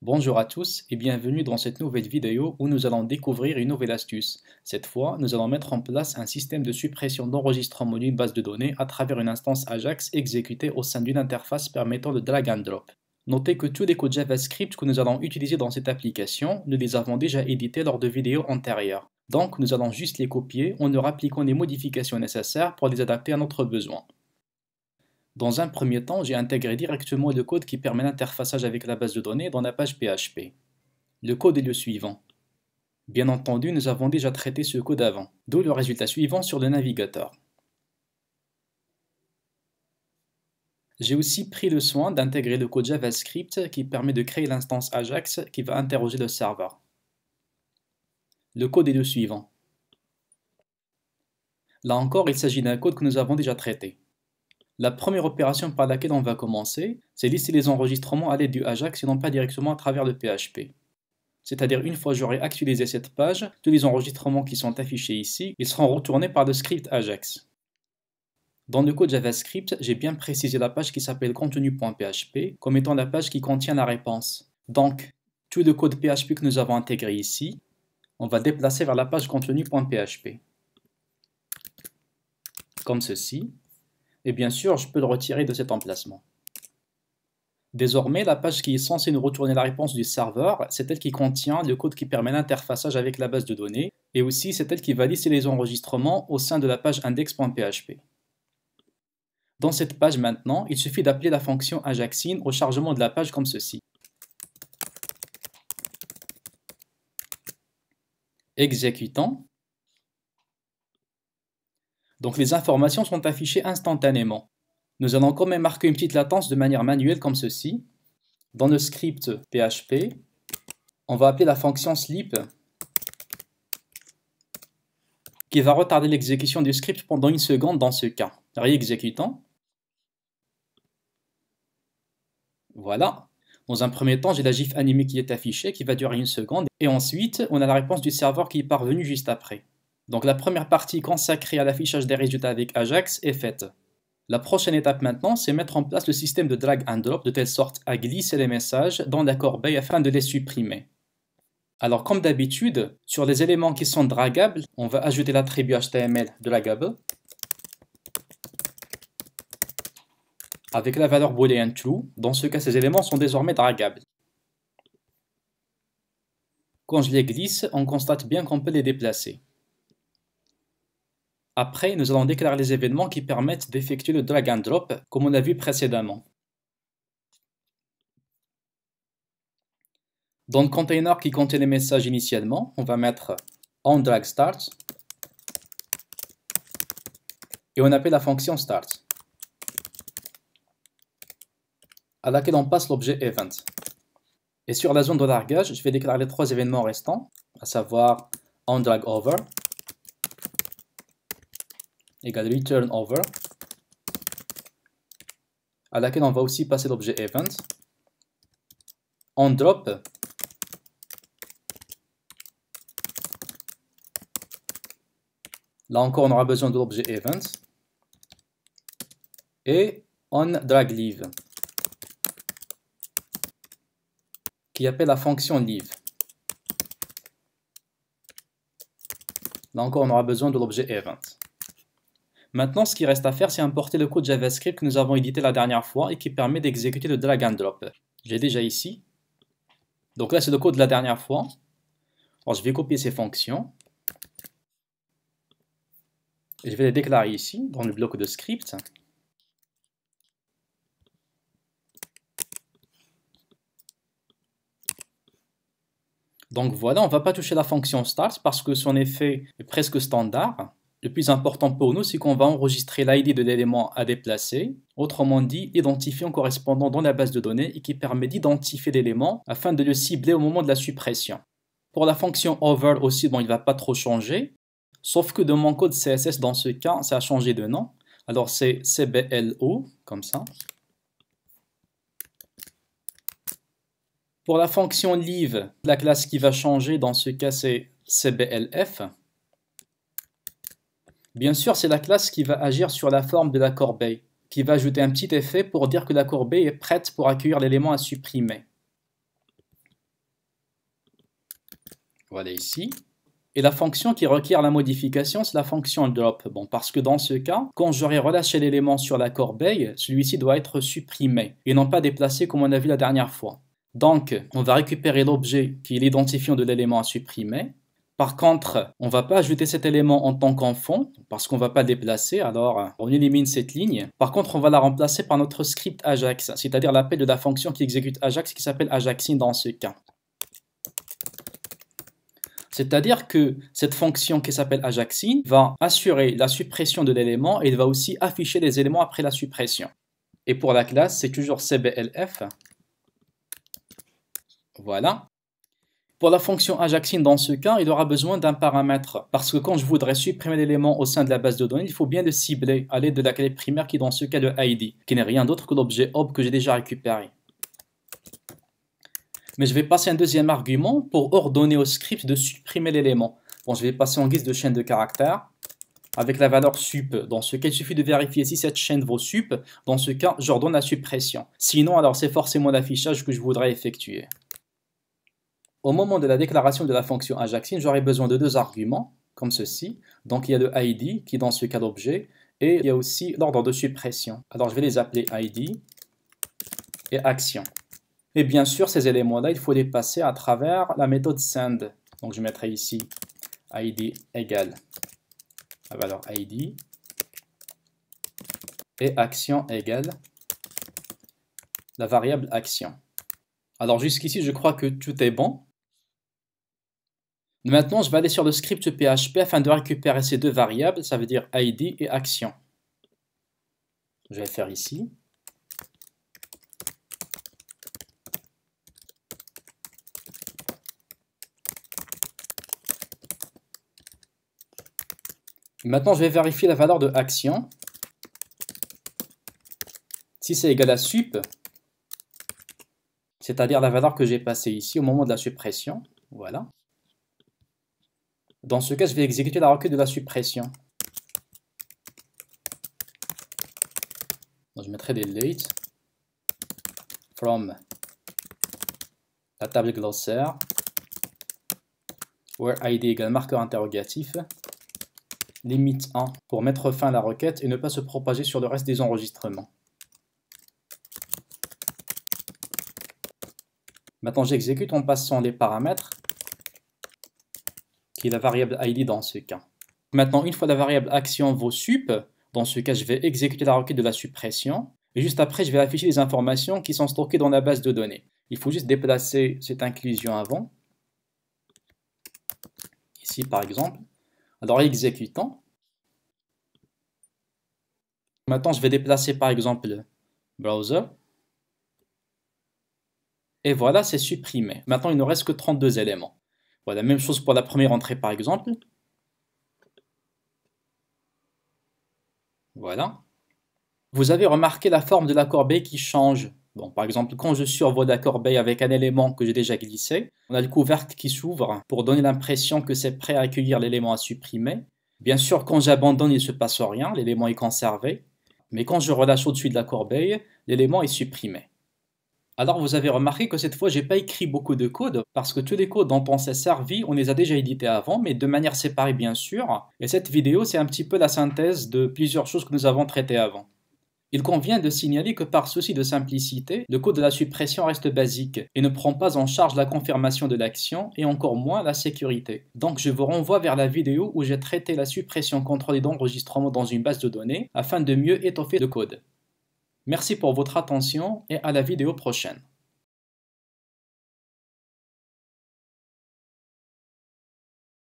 Bonjour à tous et bienvenue dans cette nouvelle vidéo où nous allons découvrir une nouvelle astuce. Cette fois, nous allons mettre en place un système de suppression d'enregistrement d'une base de données à travers une instance Ajax exécutée au sein d'une interface permettant le drag and drop. Notez que tous les codes JavaScript que nous allons utiliser dans cette application, nous les avons déjà édités lors de vidéos antérieures. Donc, nous allons juste les copier en leur appliquant les modifications nécessaires pour les adapter à notre besoin. Dans un premier temps, j'ai intégré directement le code qui permet l'interfaçage avec la base de données dans la page PHP. Le code est le suivant. Bien entendu, nous avons déjà traité ce code avant, d'où le résultat suivant sur le navigateur. J'ai aussi pris le soin d'intégrer le code JavaScript qui permet de créer l'instance Ajax qui va interroger le serveur. Le code est le suivant. Là encore, il s'agit d'un code que nous avons déjà traité. La première opération par laquelle on va commencer, c'est lister les enregistrements à l'aide du Ajax et non pas directement à travers le PHP. C'est-à-dire une fois que j'aurai actualisé cette page, tous les enregistrements qui sont affichés ici, ils seront retournés par le script Ajax. Dans le code JavaScript, j'ai bien précisé la page qui s'appelle contenu.php comme étant la page qui contient la réponse. Donc, tout le code PHP que nous avons intégré ici, on va déplacer vers la page contenu.php. Comme ceci. Et bien sûr, je peux le retirer de cet emplacement. Désormais, la page qui est censée nous retourner la réponse du serveur, c'est elle qui contient le code qui permet l'interfaçage avec la base de données, et aussi c'est elle qui va lister les enregistrements au sein de la page index.php. Dans cette page maintenant, il suffit d'appeler la fonction ajaxine au chargement de la page comme ceci. Exécutant. Donc les informations sont affichées instantanément. Nous allons quand même marquer une petite latence de manière manuelle comme ceci. Dans le script PHP, on va appeler la fonction sleep qui va retarder l'exécution du script pendant une seconde dans ce cas. Réexécutant. Voilà. Dans un premier temps, j'ai la GIF animée qui est affichée, qui va durer une seconde. Et ensuite, on a la réponse du serveur qui est parvenue juste après. Donc la première partie consacrée à l'affichage des résultats avec Ajax est faite. La prochaine étape maintenant, c'est mettre en place le système de drag and drop de telle sorte à glisser les messages dans la corbeille afin de les supprimer. Alors comme d'habitude, sur les éléments qui sont dragables, on va ajouter l'attribut HTML draggable avec la valeur boolean true. Dans ce cas, ces éléments sont désormais dragables. Quand je les glisse, on constate bien qu'on peut les déplacer. Après, nous allons déclarer les événements qui permettent d'effectuer le drag and drop, comme on l'a vu précédemment. Dans le container qui contient les messages initialement, on va mettre onDragStart et on appelle la fonction start, à laquelle on passe l'objet event. Et sur la zone de largage, je vais déclarer les trois événements restants, à savoir onDragOver égale returnOver, à laquelle on va aussi passer l'objet event, onDrop là encore on aura besoin de l'objet event, et onDragLeave qui appelle la fonction leave. Là encore on aura besoin de l'objet event. Maintenant, ce qui reste à faire, c'est importer le code JavaScript que nous avons édité la dernière fois et qui permet d'exécuter le drag and drop. Je l'ai déjà ici. Donc là, c'est le code de la dernière fois. Alors, je vais copier ces fonctions. Et je vais les déclarer ici, dans le bloc de script. Donc voilà, on ne va pas toucher la fonction start parce que son effet est presque standard. Le plus important pour nous, c'est qu'on va enregistrer l'ID de l'élément à déplacer, autrement dit, l'identifiant correspondant dans la base de données et qui permet d'identifier l'élément afin de le cibler au moment de la suppression. Pour la fonction over aussi, bon, il ne va pas trop changer, sauf que dans mon code CSS, dans ce cas, ça a changé de nom. Alors c'est CBLO, comme ça. Pour la fonction leave, la classe qui va changer dans ce cas, c'est CBLF. Bien sûr, c'est la classe qui va agir sur la forme de la corbeille, qui va ajouter un petit effet pour dire que la corbeille est prête pour accueillir l'élément à supprimer. Voilà ici. Et la fonction qui requiert la modification, c'est la fonction drop. Bon, parce que dans ce cas, quand j'aurai relâché l'élément sur la corbeille, celui-ci doit être supprimé et non pas déplacé comme on a vu la dernière fois. Donc, on va récupérer l'objet qui est l'identifiant de l'élément à supprimer. Par contre, on ne va pas ajouter cet élément en tant qu'enfant parce qu'on ne va pas le déplacer, alors on élimine cette ligne. Par contre, on va la remplacer par notre script Ajax, c'est-à-dire l'appel de la fonction qui exécute Ajax qui s'appelle Ajaxine dans ce cas. C'est-à-dire que cette fonction qui s'appelle Ajaxine va assurer la suppression de l'élément et elle va aussi afficher les éléments après la suppression. Et pour la classe, c'est toujours CBLF. Voilà. Pour la fonction Ajaxine, dans ce cas, il aura besoin d'un paramètre. Parce que quand je voudrais supprimer l'élément au sein de la base de données, il faut bien le cibler à l'aide de la clé primaire qui est dans ce cas le ID, qui n'est rien d'autre que l'objet ob que j'ai déjà récupéré. Mais je vais passer un deuxième argument pour ordonner au script de supprimer l'élément. Bon, je vais passer en guise de chaîne de caractères avec la valeur sup. Dans ce cas, il suffit de vérifier si cette chaîne vaut sup. Dans ce cas, j'ordonne la suppression. Sinon, alors c'est forcément l'affichage que je voudrais effectuer. Au moment de la déclaration de la fonction Ajaxine, j'aurai besoin de deux arguments, comme ceci. Donc il y a le ID, qui est dans ce cas l'objet, et il y a aussi l'ordre de suppression. Alors je vais les appeler ID et action. Et bien sûr, ces éléments-là, il faut les passer à travers la méthode send. Donc je mettrai ici ID égale la valeur ID et action égale la variable action. Alors jusqu'ici, je crois que tout est bon. Maintenant, je vais aller sur le script PHP afin de récupérer ces deux variables, ça veut dire ID et action. Je vais faire ici. Maintenant, je vais vérifier la valeur de action. Si c'est égal à sup, c'est-à-dire la valeur que j'ai passée ici au moment de la suppression, voilà. Dans ce cas, je vais exécuter la requête de la suppression. Donc, je mettrai des late from la table glossaire where id égale marqueur interrogatif limite 1 pour mettre fin à la requête et ne pas se propager sur le reste des enregistrements. Maintenant, j'exécute en passant les paramètres qui est la variable ID dans ce cas. Maintenant, une fois la variable action vaut sup, dans ce cas, je vais exécuter la requête de la suppression. Et juste après, je vais afficher les informations qui sont stockées dans la base de données. Il faut juste déplacer cette inclusion avant. Ici, par exemple. Alors, exécutant. Maintenant, je vais déplacer, par exemple, browser. Et voilà, c'est supprimé. Maintenant, il ne reste que 32 éléments. Voilà, même chose pour la première entrée, par exemple. Voilà. Vous avez remarqué la forme de la corbeille qui change. Bon, par exemple, quand je survole la corbeille avec un élément que j'ai déjà glissé, on a le couvercle qui s'ouvre pour donner l'impression que c'est prêt à accueillir l'élément à supprimer. Bien sûr, quand j'abandonne, il ne se passe rien, l'élément est conservé. Mais quand je relâche au-dessus de la corbeille, l'élément est supprimé. Alors vous avez remarqué que cette fois, je n'ai pas écrit beaucoup de code parce que tous les codes dont on s'est servi, on les a déjà édités avant, mais de manière séparée bien sûr. Et cette vidéo, c'est un petit peu la synthèse de plusieurs choses que nous avons traitées avant. Il convient de signaler que par souci de simplicité, le code de la suppression reste basique et ne prend pas en charge la confirmation de l'action et encore moins la sécurité. Donc je vous renvoie vers la vidéo où j'ai traité la suppression contrôlée d'enregistrement dans une base de données afin de mieux étoffer le code. Merci pour votre attention et à la vidéo prochaine.